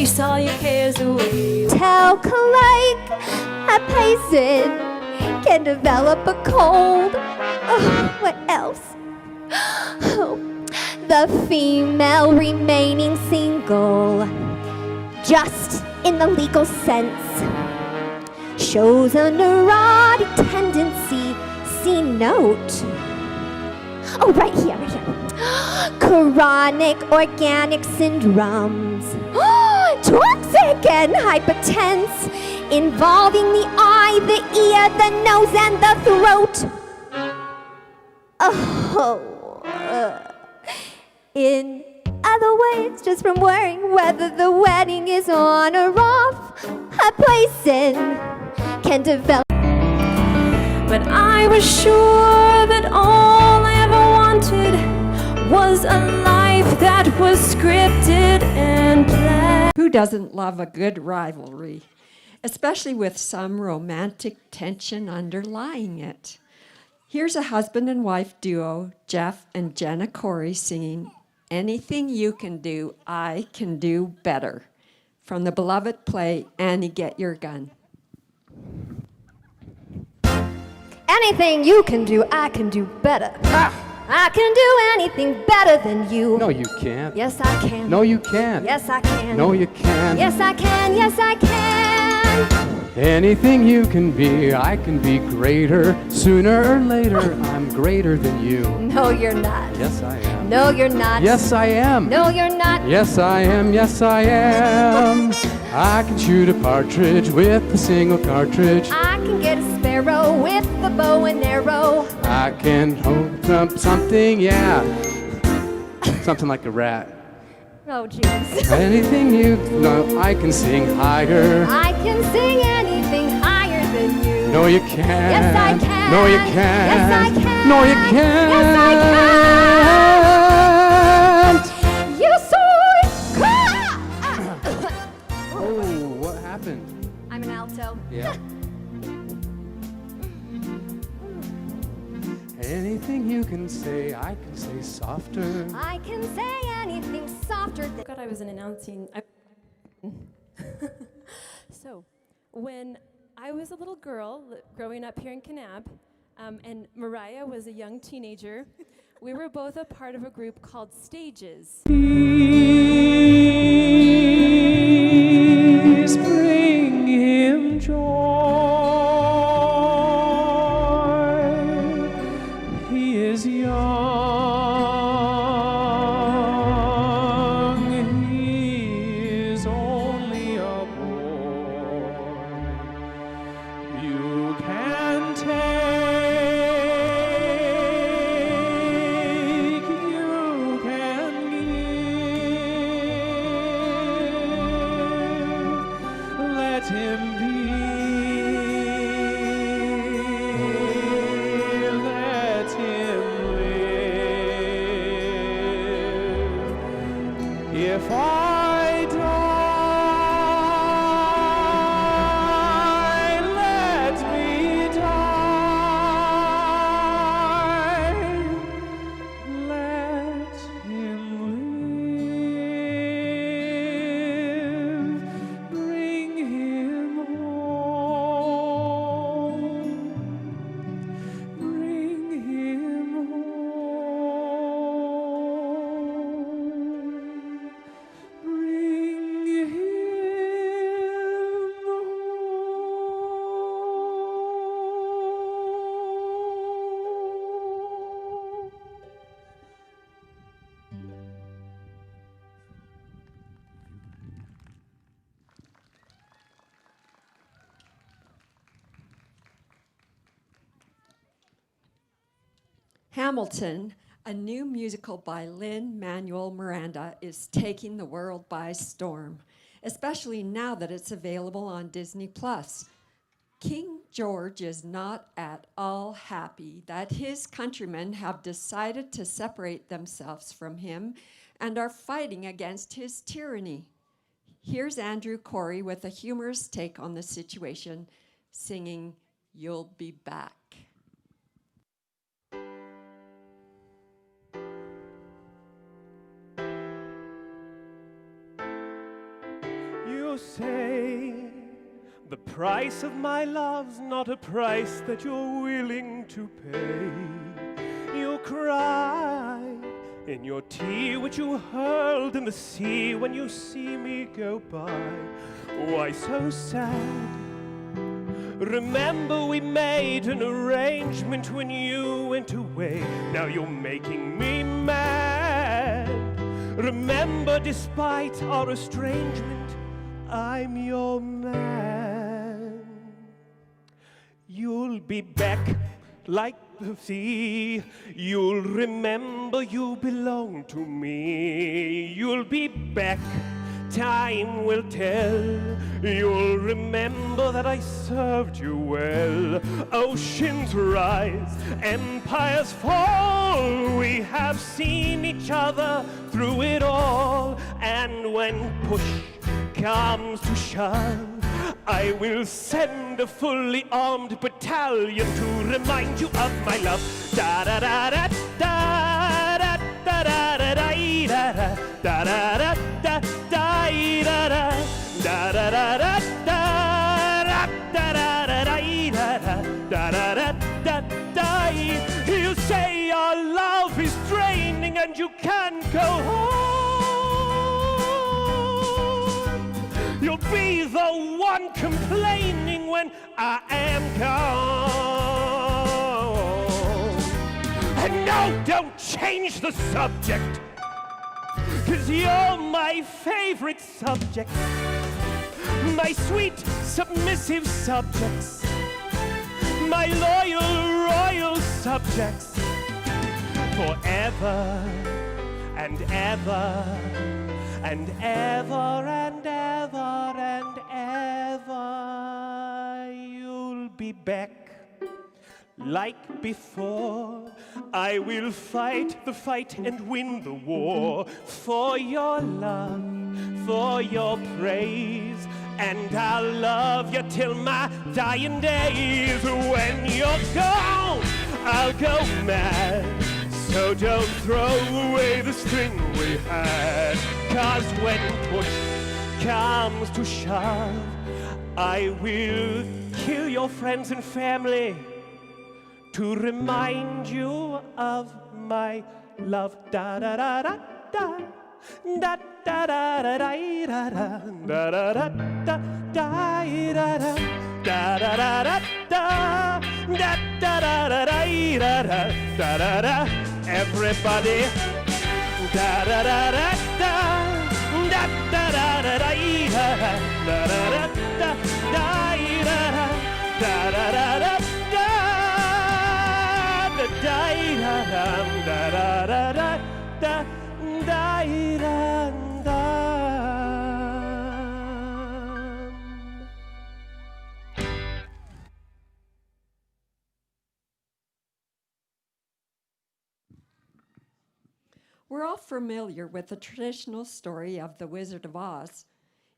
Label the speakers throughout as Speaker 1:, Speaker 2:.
Speaker 1: chase all your cares away.
Speaker 2: Talc like a poison can develop a cold. Oh, what else? Oh, the female remaining single, just in the legal sense, shows a neurotic tendency. See note. Oh, right here, right here. Chronic organic syndromes, toxic and hypertense, involving the eye, the ear, the nose, and the throat. Oh, in other ways, just from worrying whether the wedding is on or off, a poison can develop.
Speaker 1: But I was sure that all I ever wanted was a life that was scripted and planned.
Speaker 3: Who doesn't love a good rivalry, especially with some romantic tension underlying it? Here's a husband and wife duo, Jeff and Jenna Corey, singing "Anything You Can Do, I Can Do Better" from the beloved play Annie, Get Your Gun.
Speaker 2: Anything you can do, I can do better. I can do anything better than you.
Speaker 4: No, you can't.
Speaker 2: Yes, I can.
Speaker 4: No, you can't.
Speaker 2: Yes, I can.
Speaker 4: No, you can't.
Speaker 2: Yes, I can. Yes, I can.
Speaker 4: Anything you can be, I can be greater. Sooner or later, I'm greater than you.
Speaker 2: No, you're not.
Speaker 4: Yes, I am.
Speaker 2: No, you're not.
Speaker 4: Yes, I am.
Speaker 2: No, you're not.
Speaker 4: Yes, I am. Yes, I am. I can shoot a partridge with a single cartridge.
Speaker 2: I can get a sparrow with the bow and arrow.
Speaker 4: I can hold up something, yeah. Something like a rat.
Speaker 2: Oh, jeez.
Speaker 4: Anything you know, I can sing higher.
Speaker 2: I can sing anything higher than you.
Speaker 4: No, you can't.
Speaker 2: Yes, I can.
Speaker 4: No, you can't.
Speaker 2: Yes, I can.
Speaker 4: No, you can't.
Speaker 2: Yes, I can. You saw it.
Speaker 4: Oh, what happened?
Speaker 2: I'm an alto.
Speaker 4: Yeah. Anything you can say, I can say softer.
Speaker 2: I can say anything softer than.
Speaker 1: God, I was announcing. So, when I was a little girl growing up here in Kanab, and Mariah was a young teenager, we were both a part of a group called Stages.
Speaker 5: Please bring him joy. He is young. He is only a boy. You can take, you can give. Let him be. Let him live. If I die, let me die. Let him live. Bring him home. Bring him home. Bring him home.
Speaker 3: Hamilton, a new musical by Lin-Manuel Miranda, is taking the world by storm, especially now that it's available on Disney+. King George is not at all happy that his countrymen have decided to separate themselves from him and are fighting against his tyranny. Here's Andrew Corey with a humorous take on the situation, singing "You'll Be Back."
Speaker 5: The price of my love's not a price that you're willing to pay. You cry in your tea which you hurled in the sea when you see me go by. Why so sad? Remember we made an arrangement when you went away. Now you're making me mad. Remember, despite our estrangement, I'm your man. You'll be back like the sea. You'll remember you belong to me. You'll be back, time will tell. You'll remember that I served you well. Oceans rise, empires fall. We have seen each other through it all. And when push comes to shove, I will send a fully armed battalion to remind you of my love. Da da da da da da da da da da da da da da da da da da da. You say our love is draining and you can't go home. You'll be the one complaining when I am gone. And no, don't change the subject, 'cause you're my favorite subject. My sweet, submissive subjects. My loyal, royal subjects. Forever and ever and ever and ever and ever. You'll be back like before. I will fight the fight and win the war for your love, for your praise, and I'll love you till my dying days. When you're gone, I'll go mad, so don't throw away the string we had. 'Cause when push comes to shove, I will kill your friends and family to remind you of my love. Da da da da da da da da da da da da da da da da da da. Everybody, da da da da da da da da da da da da da da.
Speaker 3: We're all familiar with the traditional story of the Wizard of Oz.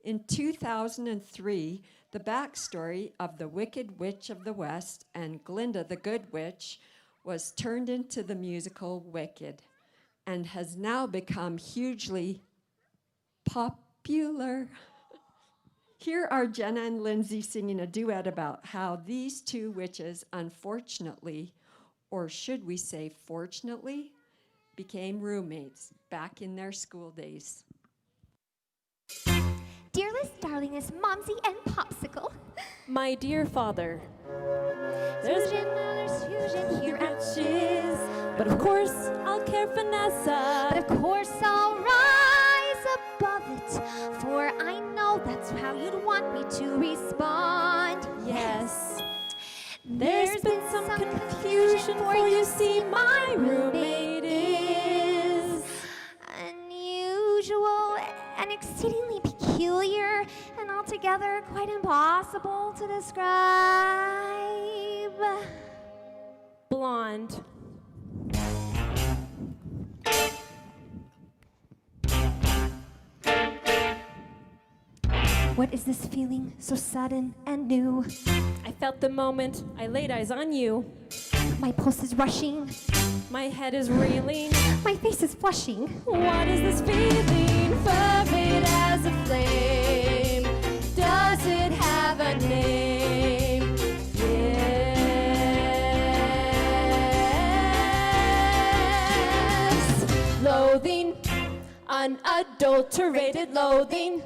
Speaker 3: In 2003, the backstory of the Wicked Witch of the West and Glinda the Good Witch was turned into the musical Wicked and has now become hugely popular. Here are Jenna and Lyndsey singing a duet about how these two witches unfortunately, or should we say fortunately, became roommates back in their school days.
Speaker 2: Dearest darlingest Momsy and Popsicle.
Speaker 1: My dear father,
Speaker 2: There's fusion here at Shiz.
Speaker 1: but of course I'll care for
Speaker 2: But
Speaker 1: Nessa.
Speaker 2: of course I'll rise above it, for I know that's how you'd want me to respond.
Speaker 1: Yes. There's been some confusion, for you see my roommate is
Speaker 2: unusual and exceedingly peculiar and altogether quite impossible to describe.
Speaker 1: blonde.
Speaker 2: What is this feeling so sudden and new?
Speaker 1: I felt the moment I laid eyes on you.
Speaker 2: My pulse is rushing,
Speaker 1: My head is reeling.
Speaker 2: my face is flushing.
Speaker 1: What is this feeling?
Speaker 2: Fervent as a flame. Does it have a name?
Speaker 1: name. Yes. Loathing, unadulterated loathing.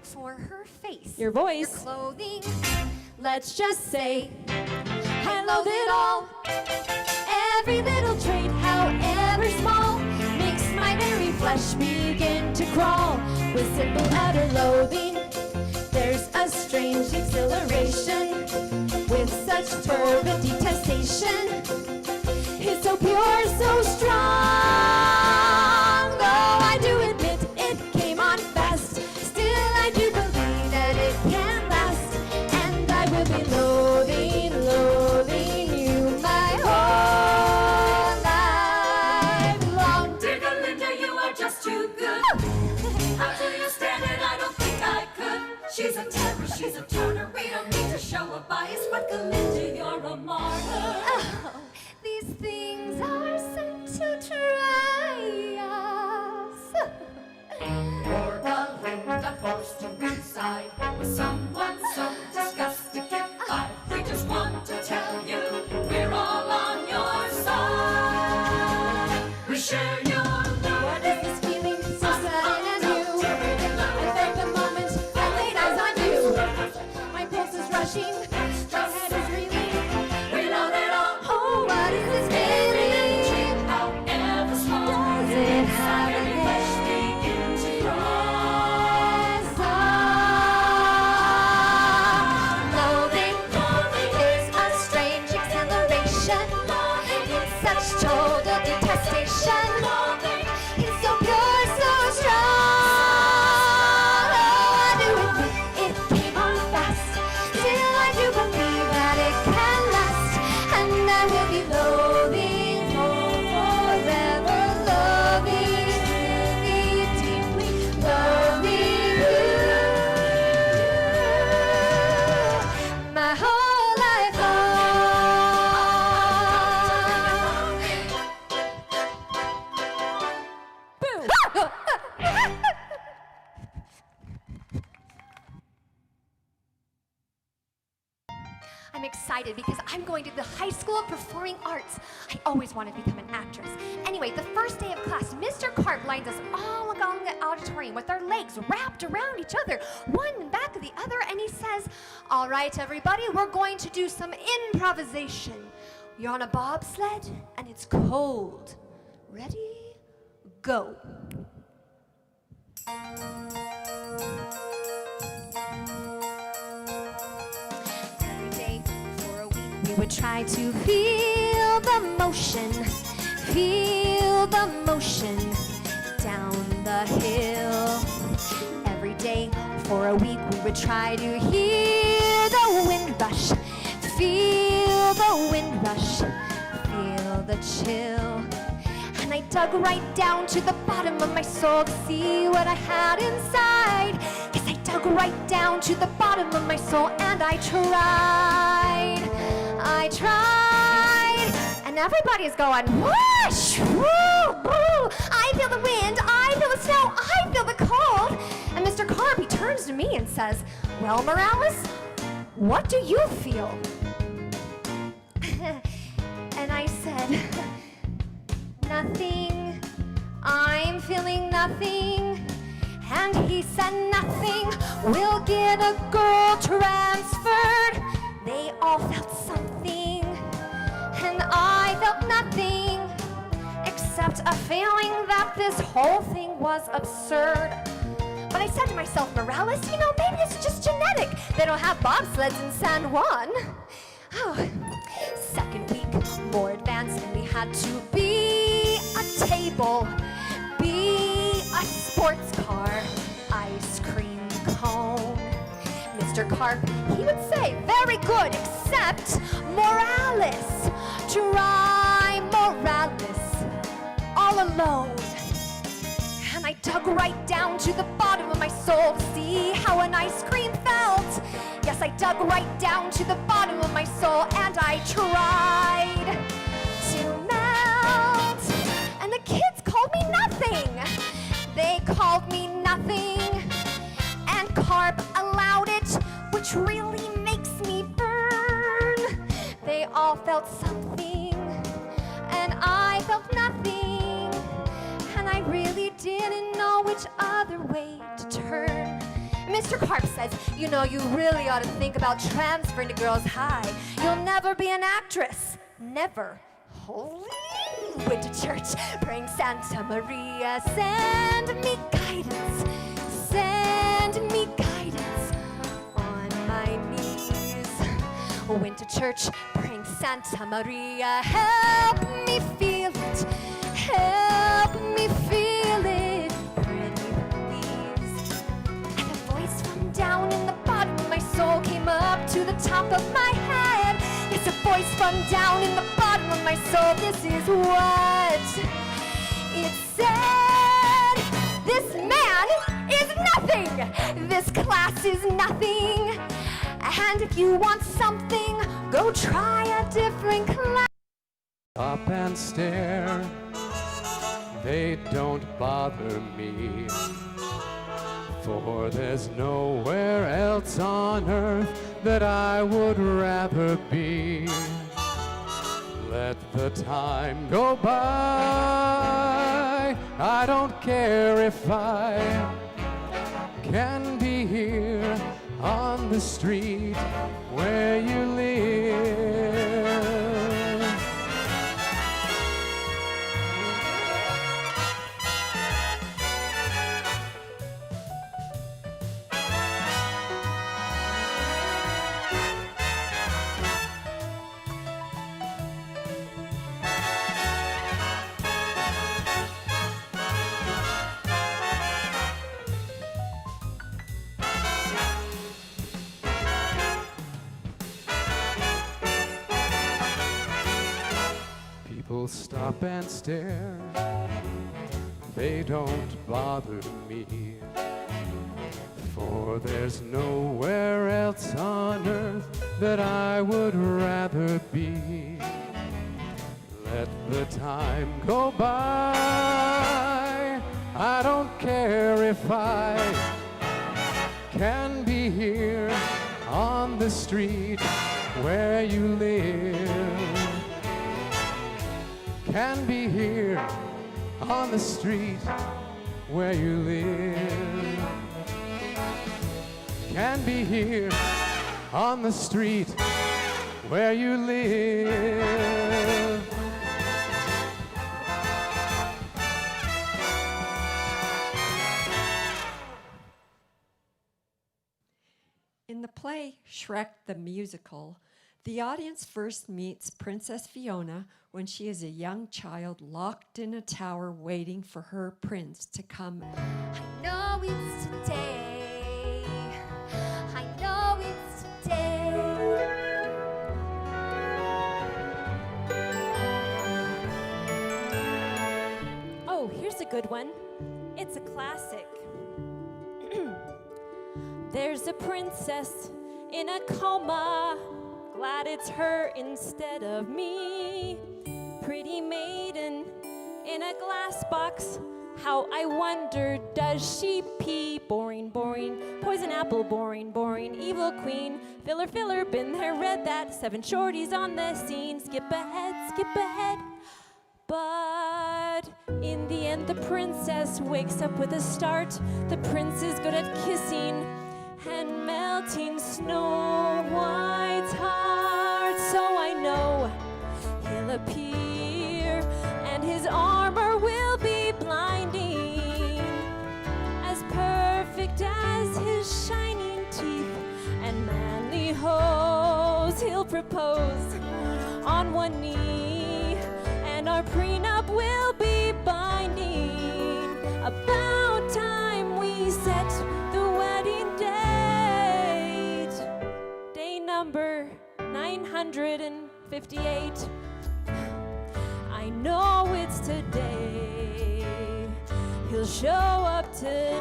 Speaker 2: For her face,
Speaker 1: Your voice.
Speaker 2: clothing,
Speaker 1: Let's just say, I loathe it all. Every little trait, however small, makes my very flesh begin to crawl. With simple utter loathing, there's a strange exhilaration. With such fervent detestation, it's so pure, so strong. Though I do admit it came on fast, still I do believe that it can last. And I will be loathing, loathing you my whole life long.
Speaker 6: Dear Linda, you are just too good. How do you stand it? I don't think I could. She's a terror, she's a turner. We don't need to show a bias, but Galinda, you're a martyr.
Speaker 2: oh, these things are sent to try us.
Speaker 6: Poor Galinda forced to reside with someone so disgusting-ified. We just want to tell you we're all on your side. We share your love.
Speaker 1: What is this feeling so sudden and new? I felt the moment I laid eyes on you. My pulse is rushing, my head is reeling.
Speaker 6: We know that all
Speaker 1: Oh, what is this feeling?
Speaker 6: however small,
Speaker 1: Does it have a
Speaker 6: very flesh begin to
Speaker 1: Yes,
Speaker 2: Loathing is a strange exhilaration. It's such total detestation. It's so pure, so strong. Oh, I do admit it came on fast. Still, I do believe that it can last. And I will be loathing forever, loving you deeply, loving you my whole life long. I'm excited because I'm going to the High School of Performing Arts. I always wanted to become an actress. Anyway, the first day of class, Mr. Carp lines us all along the auditorium with our legs wrapped around each other, one in back of the other, and he says, all right, everybody, we're going to do some improvisation. You're on a bobsled, and it's cold. Ready? Go. Every day for a week we would try to feel the motion down the hill. Every day for a week we would try to hear the wind rush, feel the wind rush, feel the chill. And I dug right down to the bottom of my soul to see what I had inside. Yes, I dug right down to the bottom of my soul and I tried. And everybody's going, whoosh, woo, woo. I feel the wind, I feel the snow, I feel the cold. And Mr. Carp, he turns to me and says, well, Morales, what do you feel? And I said, nothing, I'm feeling nothing. And he said nothing, we'll get a girl transferred. They all felt something, and I felt nothing, except a feeling that this whole thing was absurd. But I said to myself, Morales, you know, maybe it's just genetic. They don't have bobsleds in San Juan. Oh, second week, more advanced, and we had to be a table, be a sports car, ice cream cone. Mr. Carp, he would say, very good, except Morales. Try Morales, all alone. And I dug right down to the bottom of my soul to see how an ice cream felt. Yes, I dug right down to the bottom of my soul and I tried to melt. And the kids called me nothing. They called me nothing. And Carp allowed it, which really makes all felt something, and I felt nothing, and I really didn't know which other way to turn. Mr. Carp says, you know, you really ought to think about transferring to Girls High. You'll never be an actress. Never. Holy. Went to church, praying Santa Maria, send me guidance. Send me guidance on my knees. Went to church, praying Santa Maria, help me feel it. Help me feel it. Pretty please. And a voice from down in the bottom of my soul came up to the top of my head. It's a voice from down in the bottom of my soul. This is what it said. This man is nothing. This class is nothing. And if you want something, go try a different class.
Speaker 4: Stop and stare, they don't bother me. For there's nowhere else on earth that I would rather be. Let the time go by, I don't care if I can be here on the street where you live. People stop and stare, they don't bother me. For there's nowhere else on earth that I would rather be. Let the time go by, I don't care if I can be here on the street where you live. Can be here on the street where you live. Can be here on the street where you live.
Speaker 3: In the play Shrek the Musical, the audience first meets Princess Fiona when she is a young child locked in a tower waiting for her prince to come.
Speaker 2: I know it's today. I know it's today.
Speaker 1: Oh, here's a good one. It's a classic. There's a princess in a coma. Glad it's her instead of me. Pretty maiden in a glass box. How I wonder, does she pee? Boring, boring. Poison apple, boring, boring. Evil queen. Filler, filler, been there, read that. 7 shorties on the scene. Skip ahead, skip ahead. But in the end, the princess wakes up with a start. The prince is good at kissing and melting Snow White's heart. So I know he'll appear and his armor will be blinding, as perfect as his shining teeth and manly hose. He'll propose on one knee and our prenup will be binding. About time we set the wedding date. Day number 958. I know it's today. He'll show up today.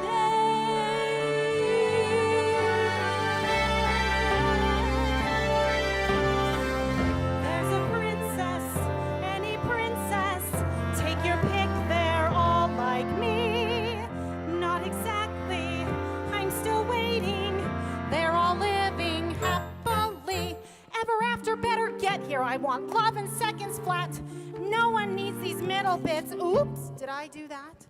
Speaker 7: There's a princess, any princess. Take your pick, they're all like me. Not exactly, I'm still waiting. They're all living happily ever after. better get here. I want love in seconds flat. No one needs these middle bits. Oops, did I do that?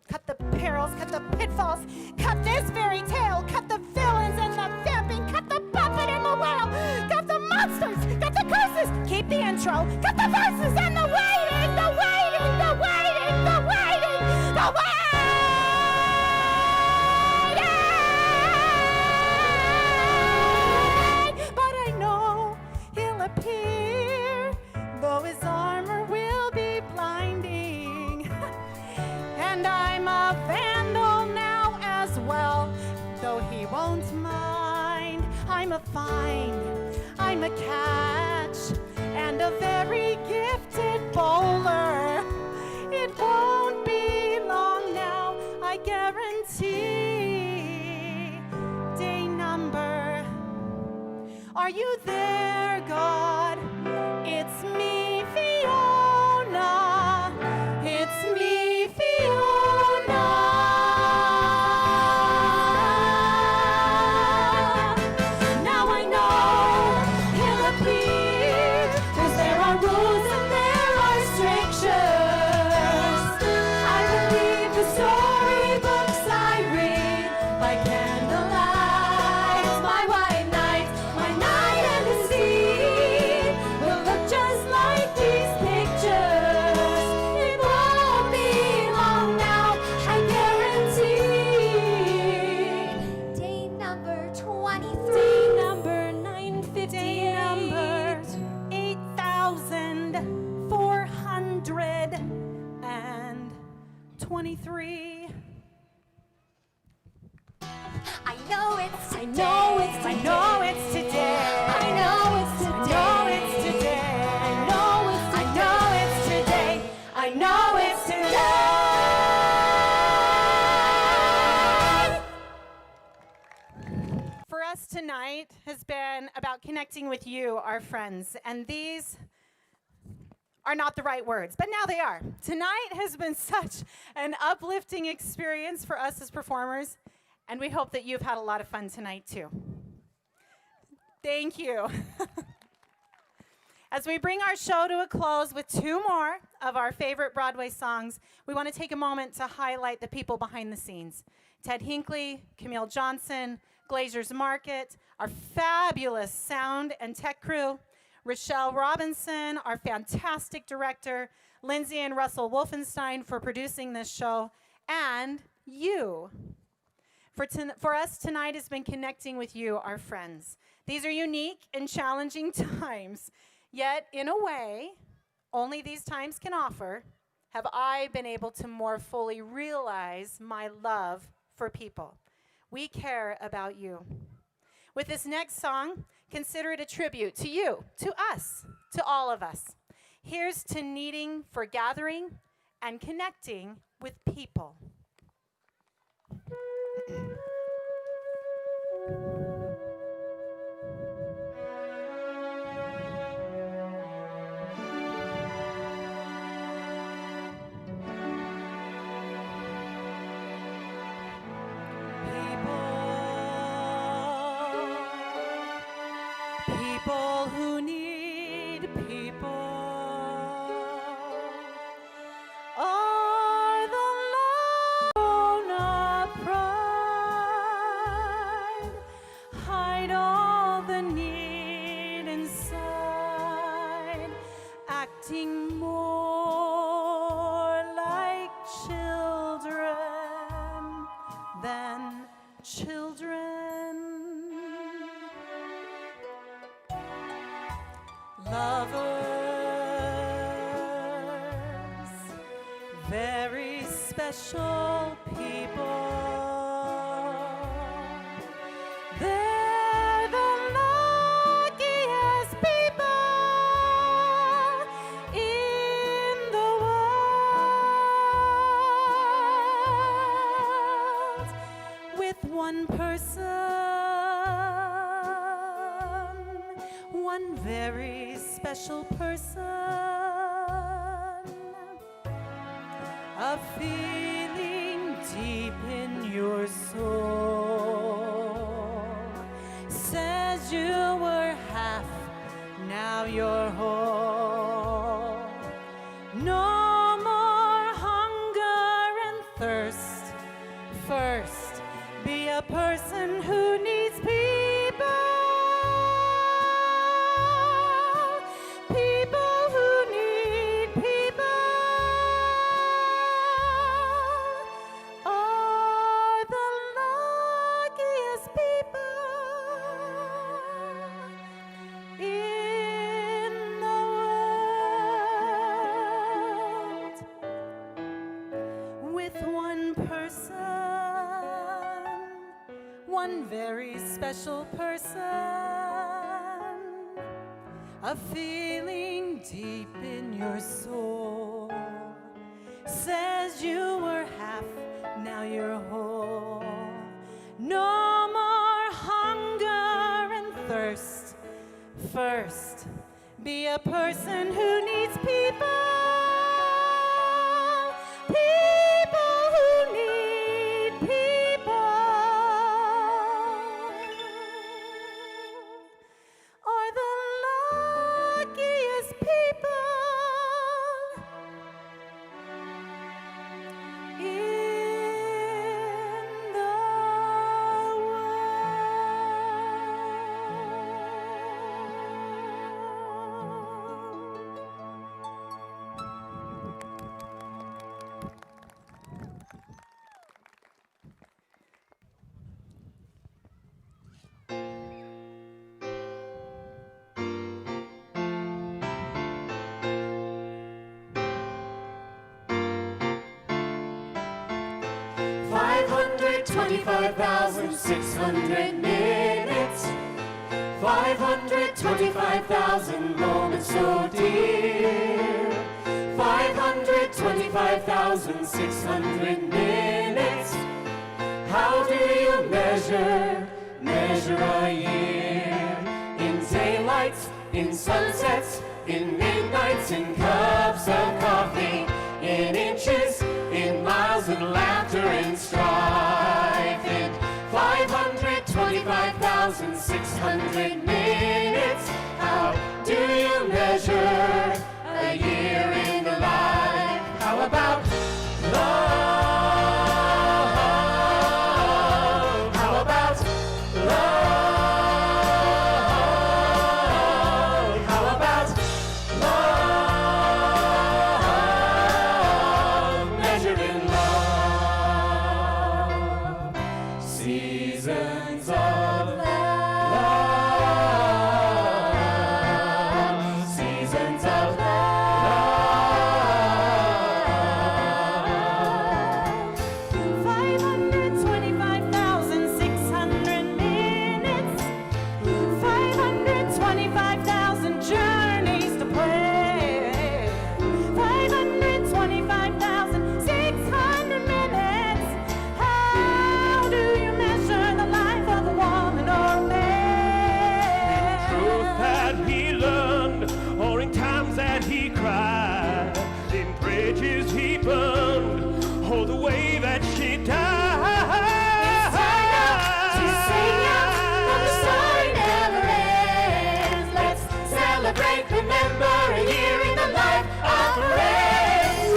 Speaker 7: Cut the perils, cut the pitfalls, cut this fairy tale, cut the villains and the vamping, cut the puppet and the whale, cut the monsters, cut the curses, keep the intro, cut the verses and the waiting, the waiting, the waiting, the waiting, the waiting. But I know he'll appear, though his armor will be blinding. And I'm a vandal now as well, though he won't mind. I'm a find, I'm a catch, and a very gifted bowler. It won't be long now, I guarantee. Day number. Are you there, God? It's me, Fiona. It's me, Fiona. Now I know he'll appear, 'cause there are rules and there are strictures. I believe the storybooks I read by candlelight. My white night, my night and the sea will look just like these pictures. It won't be long now, I guarantee.
Speaker 2: Day number 23.
Speaker 7: Day number 958. Day number 8,423.
Speaker 2: I know it's today.
Speaker 7: I know it's today. I know it's today.
Speaker 2: I know it's today.
Speaker 7: I know it's today. I know it's today. For us tonight has been about connecting with you, our friends, and these are not the right words, but now they are. Tonight has been such an uplifting experience for us as performers, and we hope that you've had a lot of fun tonight too. Thank you. As we bring our show to a close with two more of our favorite Broadway songs, we want to take a moment to highlight the people behind the scenes. Ted Hinckley, Camille Johnson, Glazer's Market, our fabulous sound and tech crew, Rochelle Robinson, our fantastic director, Lyndsey and Russell Wolfenstein for producing this show, and you. For us tonight has been connecting with you, our friends. These are unique and challenging times, yet in a way, only these times can offer, have I been able to more fully realize my love for people. We care about you. With this next song, consider it a tribute to you, to us, to all of us. Here's to needing for gathering and connecting with people. People who need people are the lone of pride. Hide all the need inside, acting more like children than children. Lovers, very special people. They're the luckiest people in the world. With one person, one very special person, a feeling deep in your soul says you were half, now you're whole. No more hunger and thirst. First, be a person who needs people. People who need people are the luckiest people in the world. With one person, one very special person, a feeling deep in your soul says you were half, now you're whole. No more hunger and thirst. First, be a person who needs people. People who need people are the luckiest people in the world.
Speaker 6: 525,600 minutes, 525,000 moments so dear, 525,600 minutes. How do you measure a year? In daylights, in sunsets, in midnights, in cups of coffee, in inches, in miles, and laughter and strife. In 525,600 minutes, how do you measure a year in the life? How about love? How about love? How about love? Measuring love. Seasons of love. Seasons of love.
Speaker 7: 525,600 minutes, 525,000 journeys to play, 525,600 minutes. How do you measure the life of a woman or a man?
Speaker 5: Truth that he learned, or in times that he cried, in bridges he burned, or the way that she died.
Speaker 6: It's time to sing out, but the story never ends. Let's celebrate, remember a year in the life of a race.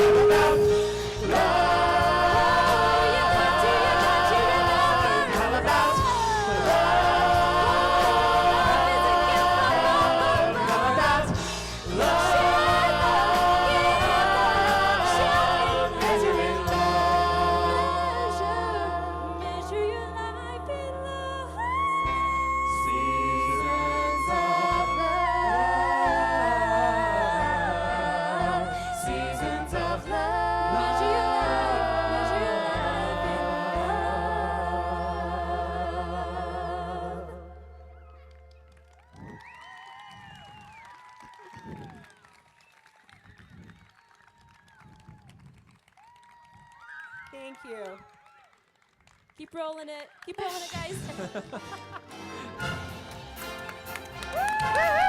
Speaker 6: How about love? How about love? How about love? Measuring love.
Speaker 1: Measure your life in love.
Speaker 6: Seasons of love. Seasons of love.
Speaker 1: Measure your life in love.
Speaker 7: Thank you.
Speaker 1: Keep rolling it. Keep rolling it, guys.
Speaker 7: Woo!